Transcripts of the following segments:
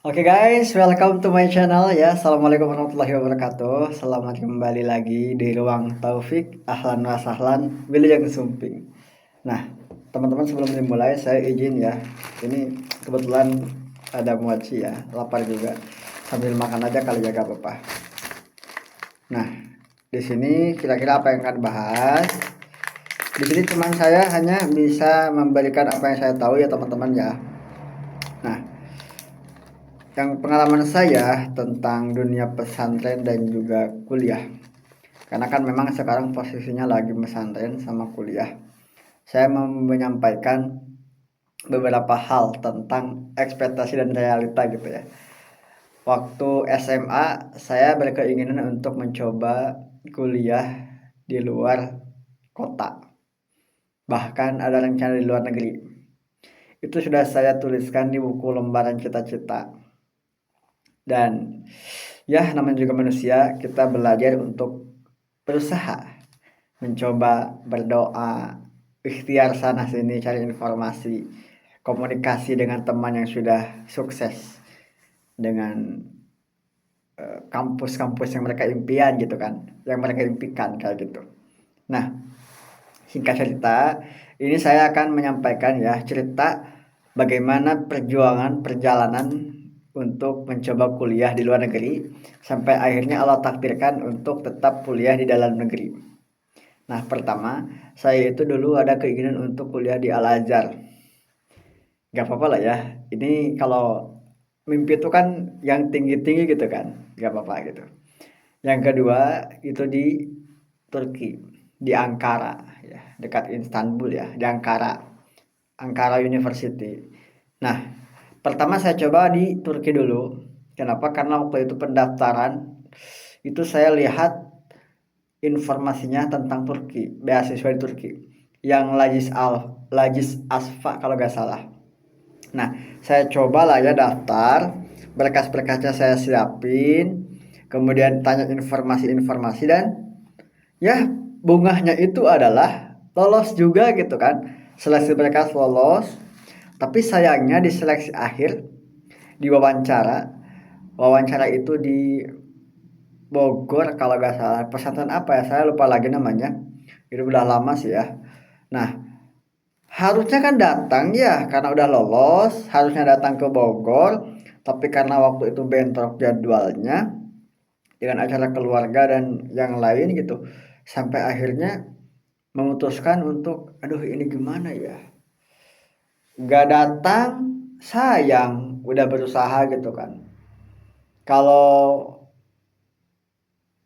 Oke guys, welcome to my channel ya. Assalamualaikum warahmatullahi wabarakatuh. Selamat kembali lagi di ruang Taufik. Ahlan wa sahlan, Wilujeng Sumping. Nah, teman-teman sebelum dimulai saya izin ya. Ini kebetulan ada muaci ya, lapar juga. Sambil makan aja kali ya gak apa-apa. Nah, di sini kira-kira apa yang akan bahas? Di sini teman saya hanya bisa memberikan apa yang saya tahu ya teman-teman ya. Nah, yang pengalaman saya tentang dunia pesantren dan juga kuliah, karena kan memang sekarang posisinya lagi pesantren sama kuliah, saya mau menyampaikan beberapa hal tentang ekspektasi dan realita gitu ya. Waktu SMA saya berkeinginan untuk mencoba kuliah di luar kota, bahkan ada rencana di luar negeri. Itu sudah saya tuliskan di buku lembaran cita-cita. Dan ya namanya juga manusia, kita belajar untuk berusaha, mencoba, berdoa, ikhtiar sana sini, cari informasi, komunikasi dengan teman yang sudah sukses dengan kampus-kampus yang mereka impian gitu kan, yang mereka impikan kayak gitu. Nah, singkat cerita, ini saya akan menyampaikan ya cerita bagaimana perjuangan perjalanan untuk mencoba kuliah di luar negeri sampai akhirnya Allah takdirkan untuk tetap kuliah di dalam negeri. Nah, pertama, saya itu dulu ada keinginan untuk kuliah di Al Azhar. Gak apa-apa lah ya. Ini kalau mimpi itu kan yang tinggi-tinggi gitu kan, gak apa-apa gitu. Yang kedua itu di Turki, di Ankara ya, dekat Istanbul ya, di Ankara, Ankara University. Nah, pertama saya coba di Turki dulu. Kenapa? Karena waktu itu pendaftaran itu saya lihat informasinya tentang Turki, beasiswa di Turki, yang Lajis Asfa kalau nggak salah. Nah, saya coba lah ya daftar, berkas-berkasnya saya siapin, kemudian tanya informasi-informasi dan ya bungahnya itu adalah lolos juga gitu kan. Seleksi berkas lolos, tapi sayangnya di seleksi akhir, di wawancara, wawancara itu di Bogor kalau nggak salah, pesantren apa ya saya lupa lagi namanya, itu udah lama sih ya. Nah, harusnya kan datang ya karena udah lolos, harusnya datang ke Bogor, tapi karena waktu itu bentrok jadwalnya dengan acara keluarga dan yang lain gitu, sampai akhirnya memutuskan untuk aduh ini gimana ya, nggak datang, sayang udah berusaha gitu kan. Kalau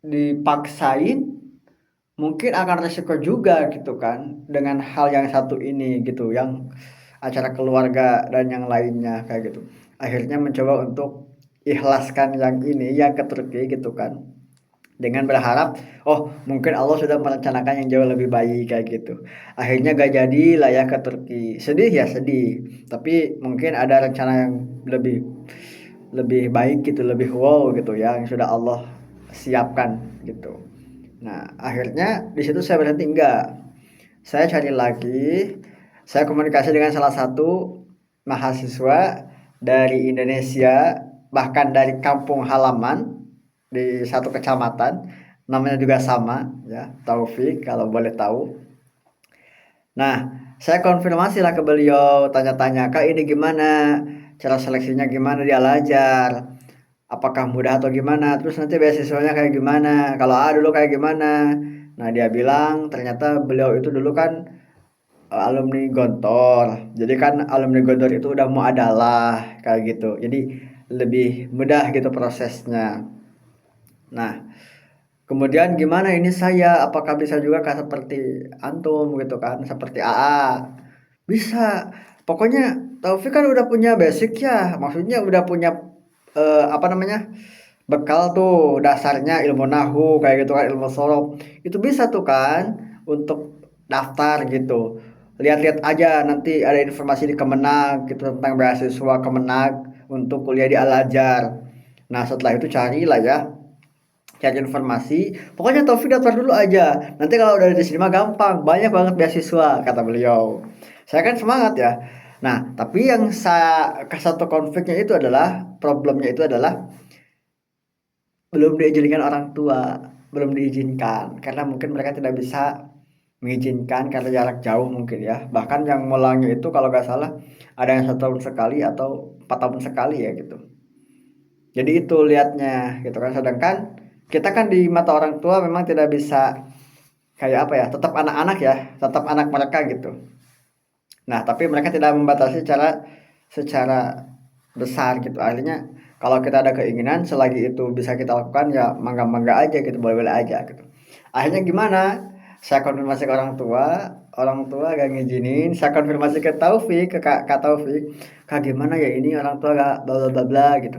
dipaksain mungkin akan resiko juga gitu kan dengan hal yang satu ini gitu, yang acara keluarga dan yang lainnya kayak gitu. Akhirnya mencoba untuk ikhlaskan yang ini yang ke Turki gitu kan, dengan berharap oh mungkin Allah sudah merencanakan yang jauh lebih baik kayak gitu. Akhirnya gak jadi lah ya ke Turki, sedih ya sedih, tapi mungkin ada rencana yang lebih lebih baik gitu, lebih wow gitu ya, yang sudah Allah siapkan gitu. Nah, akhirnya di situ saya berhenti enggak. Saya cari lagi, saya komunikasi dengan salah satu mahasiswa dari Indonesia, bahkan dari kampung halaman di satu kecamatan, namanya juga sama ya, Taufik kalau boleh tahu. Nah, saya konfirmasi lah ke beliau, tanya-tanya, Kak ini gimana? Cara seleksinya gimana di Al-Azhar? Apakah mudah atau gimana? Terus nanti beasiswanya kayak gimana? Kalau A dulu kayak gimana? Nah, dia bilang ternyata beliau itu dulu kan alumni Gontor. Jadi kan alumni Gontor itu udah mau adalah kayak gitu. Jadi lebih mudah gitu prosesnya. Nah, kemudian gimana ini saya? Apakah bisa juga kan seperti antum gitu kan? Seperti AA? Bisa. Pokoknya Taufik kan udah punya basic ya. Maksudnya udah punya apa namanya? Bekal tuh dasarnya ilmu nahu kayak gitu kan, ilmu sorof. Itu bisa tuh kan untuk daftar gitu. Lihat-lihat aja nanti ada informasi di Kemenag gitu tentang beasiswa Kemenag untuk kuliah di Al-Azhar. Nah, setelah itu carilah ya, cari informasi. Pokoknya Taufik daftar dulu aja. Nanti kalau udah diterima gampang, banyak banget beasiswa kata beliau. Saya kan semangat ya. Nah, tapi yang satu konfliknya itu adalah problemnya itu adalah belum diizinkan orang tua, belum diizinkan karena mungkin mereka tidak bisa mengizinkan karena jarak jauh mungkin ya. Bahkan yang mulangnya itu kalau nggak salah ada yang 1 tahun sekali atau 4 tahun sekali ya gitu. Jadi itu lihatnya gitu kan. Sedangkan kita kan di mata orang tua memang tidak bisa kayak apa ya, tetap anak-anak ya, tetap anak mereka gitu. Nah, tapi mereka tidak membatasi secara besar gitu. Akhirnya kalau kita ada keinginan selagi itu bisa kita lakukan ya mangga-mangga aja gitu, boleh-boleh aja gitu. Akhirnya gimana? Saya konfirmasi ke orang tua gak ngizinin, saya konfirmasi ke Taufik, ke Kak Taufik, Kak gimana ya ini orang tua gak bla bla bla bla gitu.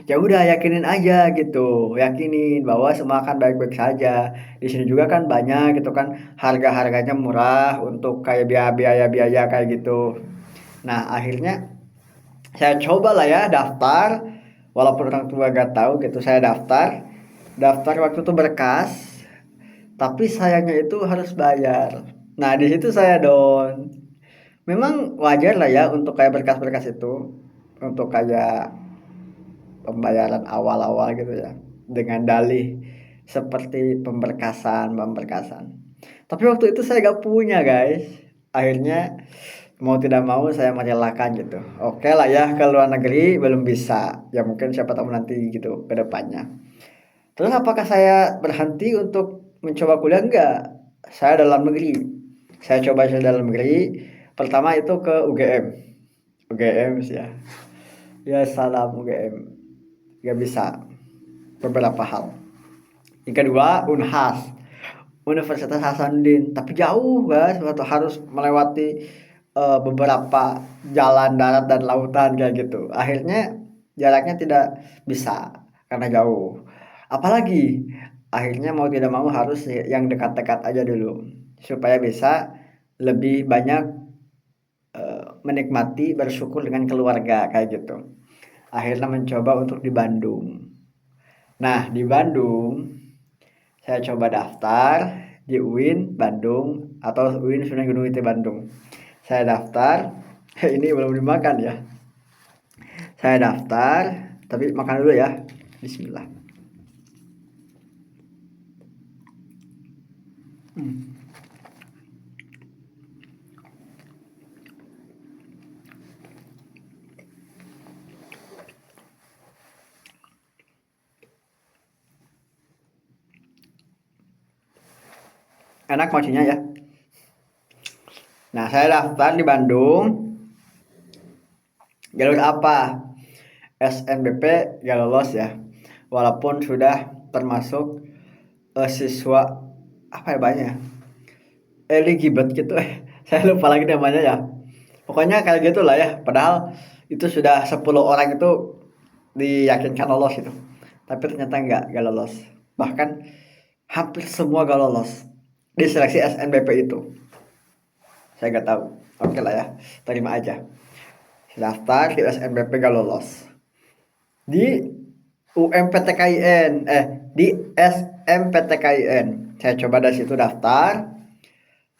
Ya udah yakinin aja gitu, yakinin bahwa semua akan baik-baik saja. Di sini juga kan banyak gitu kan, harga-harganya murah untuk kayak biaya-biaya kayak gitu. Nah, akhirnya saya coba lah ya daftar, walaupun orang tua gak tahu gitu, saya daftar waktu itu berkas, tapi sayangnya itu harus bayar. Nah, di situ saya down. Memang wajar lah ya untuk kayak berkas-berkas itu, untuk kayak pembayaran awal-awal gitu ya, dengan dalih seperti pemberkasan. Tapi waktu itu saya gak punya guys. Akhirnya mau tidak mau saya merelakan gitu. Oke lah ya ke luar negeri belum bisa. Ya mungkin siapa tahu nanti gitu ke depannya. Terus apakah saya berhenti untuk mencoba kuliah? Enggak. Saya dalam negeri. Saya dalam negeri. Pertama itu ke UGM. UGM sih ya. Ya salam UGM. Gak bisa beberapa hal. Yang kedua Unhas. Universitas Hasanuddin. Tapi jauh guys. Harus melewati beberapa jalan darat dan lautan kayak gitu. Akhirnya jaraknya tidak bisa karena jauh. Apalagi akhirnya mau tidak mau harus yang dekat-dekat aja dulu supaya bisa lebih banyak menikmati bersyukur dengan keluarga kayak gitu. Akhirnya mencoba untuk di Bandung. Nah, di Bandung saya coba daftar di UIN Bandung atau UIN Sunan Gunung Jati Bandung. Saya daftar, ini belum dimakan ya. Saya daftar, tapi makan dulu ya. Bismillah. Enak maksudnya ya. Nah, saya daftar di Bandung. Jalur apa? SNBP gak lolos ya. Walaupun sudah termasuk siswa apa ya banyak eligible gitu saya lupa lagi namanya ya, pokoknya kayak gitu lah ya, padahal itu sudah 10 orang itu diyakinkan lolos itu, tapi ternyata gak lolos, bahkan hampir semua gak lolos di seleksi SNBP itu. Saya gak tahu, oke lah ya, terima aja. Daftar di SNBP gak lolos, di UMPTKIN di SMPTKIN saya coba dari situ daftar,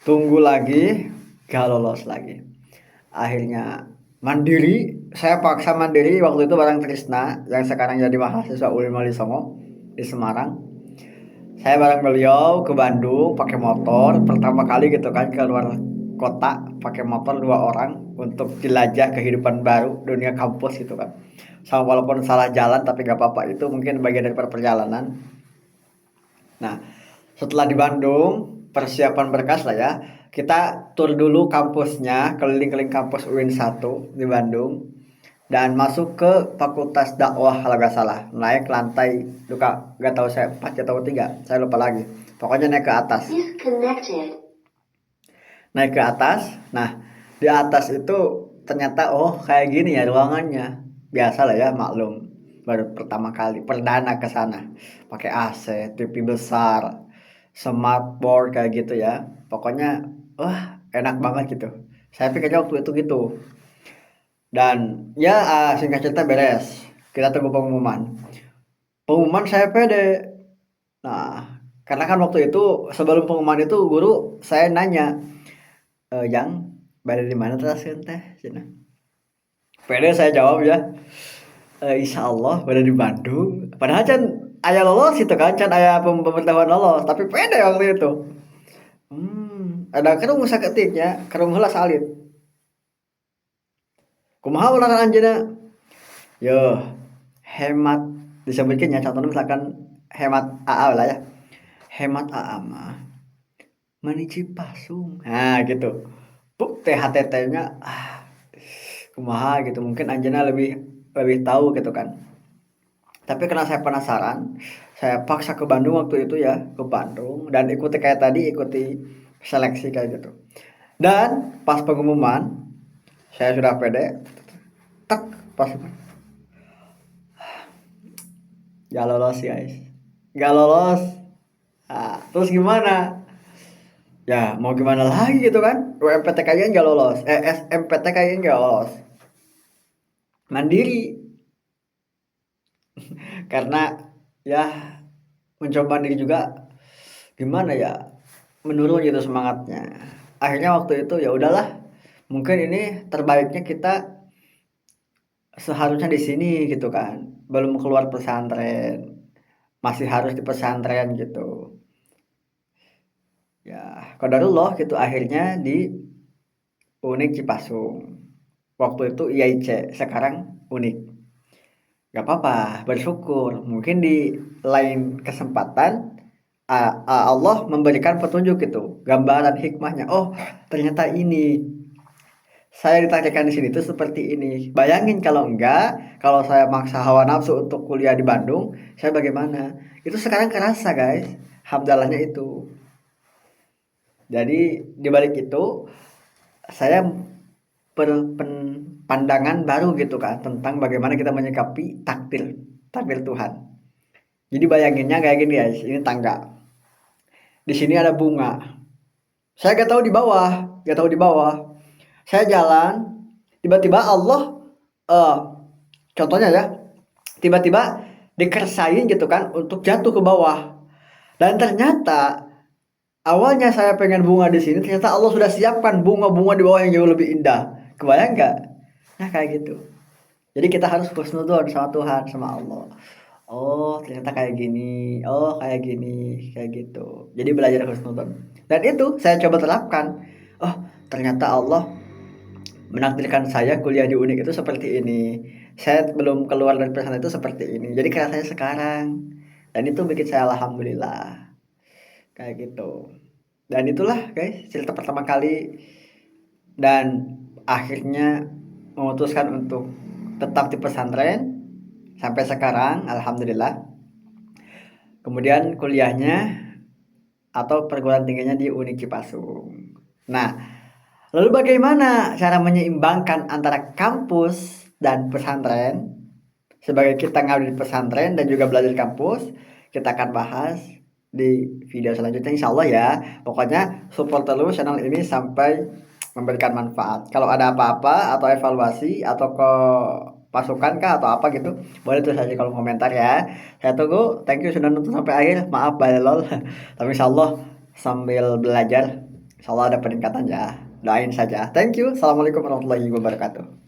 tunggu lagi gak lolos lagi. Akhirnya mandiri, saya paksa mandiri waktu itu bareng Trisna yang sekarang jadi mahasiswa UIN Walisongo di Semarang. Saya bareng beliau ke Bandung pakai motor pertama kali gitu kan, ke luar kota pakai motor 2 orang untuk jelajah kehidupan baru dunia kampus gitu kan. Sama walaupun salah jalan tapi gak apa-apa, itu mungkin bagian dari perjalanan. Nah, setelah di Bandung, persiapan berkas lah ya. Kita tur dulu kampusnya, keliling-keliling kampus UIN 1 di Bandung. Dan masuk ke Fakultas Dakwah kalau nggak salah. Naik lantai, luka nggak tahu saya 4 atau 3, saya lupa lagi. Pokoknya naik ke atas. Naik ke atas, nah di atas itu ternyata oh kayak gini ya ruangannya. Biasa lah ya maklum. Baru pertama kali, perdana ke sana. Pakai AC, TV besar, smartboard kayak gitu ya. Pokoknya wah enak banget gitu. Saya pikirnya waktu itu gitu. Dan ya singkat cerita beres. Kita tunggu pengumuman. Pengumuman saya pede. Nah, karena kan waktu itu sebelum pengumuman itu guru saya nanya, yang berada di mana terakhir teh? Cina. Pede saya jawab ya. Insya Allah berada di Bandung. Padahal kan ayah lolos itu kan, kan ayah pemberitahuan lolos, tapi pede waktu itu. Ada kerung saketiknya, kerung heula salit. Kumaha ulah anjeunna? Yo, hemat disebutkeun nya contohna misalkan hemat AA lah ya. Hemat AA mah mani Cipasung. Nah, gitu. Buk THTT-nya kumaha gitu. Mungkin anjeunna lebih lebih tahu gitu kan. Tapi karena saya penasaran, saya paksa ke Bandung waktu itu ya, ke Bandung dan ikuti kayak tadi, ikuti seleksi kayak gitu. Dan pas pengumuman, saya sudah pede, tek pas gak lolos guys, gak lolos. Nah, terus gimana? Ya mau gimana lagi gitu kan? UMPTK-nya nggak lolos, SMPTK-nya nggak lolos. Mandiri karena ya mencoba diri juga gimana ya, menurun gitu semangatnya. Akhirnya waktu itu ya udahlah, mungkin ini terbaiknya kita seharusnya di sini gitu kan, belum keluar pesantren, masih harus di pesantren gitu ya. Qadarullah gitu, akhirnya di Unik Cipasung, waktu itu IAIC, sekarang Unik. Gak apa-apa, bersyukur mungkin di lain kesempatan Allah memberikan petunjuk gitu, gambaran hikmahnya. Oh, ternyata ini saya ditakdirkan di sini tuh seperti ini. Bayangin kalau enggak, kalau saya maksa hawa nafsu untuk kuliah di Bandung, saya bagaimana? Itu sekarang kerasa, guys. Hamdalahnya itu. Jadi di balik itu saya pandangan baru gitu kan tentang bagaimana kita menyikapi takdir, takdir Tuhan. Jadi bayanginnya kayak gini guys, ini tangga. Di sini ada bunga. Saya gak tahu di bawah, gak tahu di bawah. Saya jalan, tiba-tiba Allah, uh, contohnya ya, tiba-tiba dikersain gitu kan untuk jatuh ke bawah. Dan ternyata awalnya saya pengen bunga di sini, ternyata Allah sudah siapkan bunga-bunga di bawah yang jauh lebih indah. Kebayang nggak? Nah kayak gitu. Jadi kita harus husnudzon sama Tuhan, sama Allah. Oh ternyata kayak gini, oh kayak gini, kayak gitu. Jadi belajar husnudzon. Dan itu saya coba terapkan. Oh ternyata Allah menakdirkan saya kuliah di Unik itu seperti ini. Saya belum keluar dari pesantren itu seperti ini. Jadi kerasanya sekarang. Dan itu bikin saya alhamdulillah. Kayak gitu. Dan itulah guys cerita pertama kali, dan akhirnya memutuskan untuk tetap di pesantren sampai sekarang alhamdulillah. Kemudian kuliahnya atau perguruan tingginya di Unik Cipasung. Nah, lalu bagaimana cara menyeimbangkan antara kampus dan pesantren? Sebagai kita ngabdi di pesantren dan juga belajar di kampus, kita akan bahas di video selanjutnya insya Allah ya. Pokoknya support terus channel ini sampai memberikan manfaat. Kalau ada apa-apa atau evaluasi atau ke pasukan kah atau apa gitu, boleh tulis aja kalau komentar ya. Saya tunggu. Thank you sudah nonton sampai akhir. Maaf balelol. Tapi insya Allah sambil belajar, insya Allah ada peningkatan ya. Doain saja. Thank you. Assalamualaikum warahmatullahi wabarakatuh.